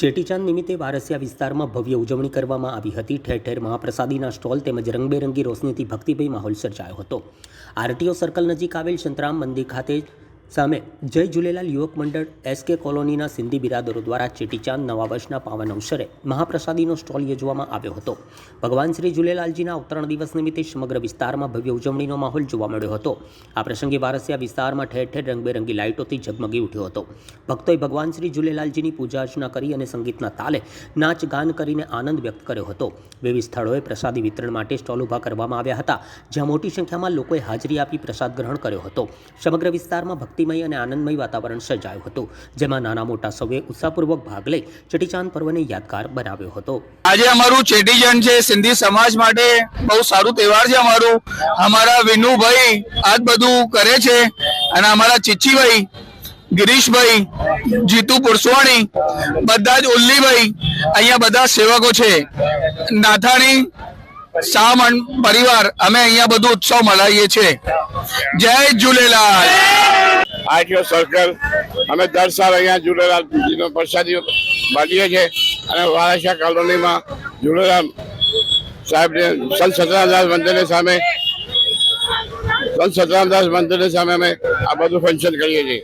ચેટીચાંદ નિમિત્તે વારસિયા વિસ્તારમાં ભવ્ય ઉજવણી કરવામાં આવી હતી। ઠેર ઠેર મહાપ્રસાદીના સ્ટોલ તેમજ રંગબેરંગી રોશનીથી ભક્તિમય માહોલ સર્જાયો હતો। આરટીઓ સર્કલ નજીક આવેલ સંતરામ મંદિર ખાતે સામે જય ઝૂલેલાલ યુવક મંડળ એસકે કોલોનીના સિંધી બિરાદરો દ્વારા ચેટીચાંદ નવા વર્ષના પાવન અવસરે મહાપ્રસાદીનો સ્ટોલ યોજવામાં આવ્યો હતો। ભગવાન શ્રી ઝૂલેલાલજીના અવતરણ દિવસ નિમિત્તે સમગ્ર વિસ્તારમાં ભવ્ય ઉજવણીનો માહોલ જોવા મળ્યો હતો। આ પ્રસંગે વારસિયા વિસ્તારમાં ઠેર ઠેર રંગબેરંગી લાઇટોથી ઝગમગી ઉઠ્યો હતો। ભક્તોએ ભગવાન શ્રી ઝૂલેલાલજીની પૂજા અર્ચના કરી અને સંગીતના તાલે નાચ ગાન કરીને આનંદ વ્યક્ત કર્યો હતો। વિવિધ સ્થળોએ પ્રસાદી વિતરણ માટે સ્ટોલ ઊભા કરવામાં આવ્યા હતા, જ્યાં મોટી સંખ્યામાં લોકોએ હાજરી આપી પ્રસાદ ગ્રહણ કર્યો હતો। સમગ્ર વિસ્તારમાં ભક્તિમય અને આનંદમય વાતાવરણ સર્જાયું હતું, જેમાં નાના મોટા સૌએ ઉત્સાહપૂર્વક ભાગ લઈ ચેટીચાંદ પર્વને યાદગાર બનાવ્યો હતો। આજે અમારું ચેટીચાંદ છે સિંધી સમાજ માટે બહુ સારું તહેવાર છે। અમારા વિનુભાઈ આ બધું કરે છે અને અમારા ચીચીભાઈ, ગિરીશભાઈ, જીતુ પુરસવાણી, બધા જ ઉલ્લીભાઈ અહીંયા બધા સેવકો છે। નાથાણી શાહ પરિવાર અમે અહીંયા બધું ઉત્સવ મનાવીએ છીએ। જય ઝૂલેલાલ। આરટીઓ સર્કલ અમે દર સાલ અહીંયા ઝૂલેલાલજીનો પ્રસાદી બાંધીએ છીએ અને વારસિયા કોલોનીમાં ઝૂલેલાલ સાહેબને સંત સતરામદાસ મંદિરની સામે અમે આ બધું ફંક્શન કરીએ છીએ।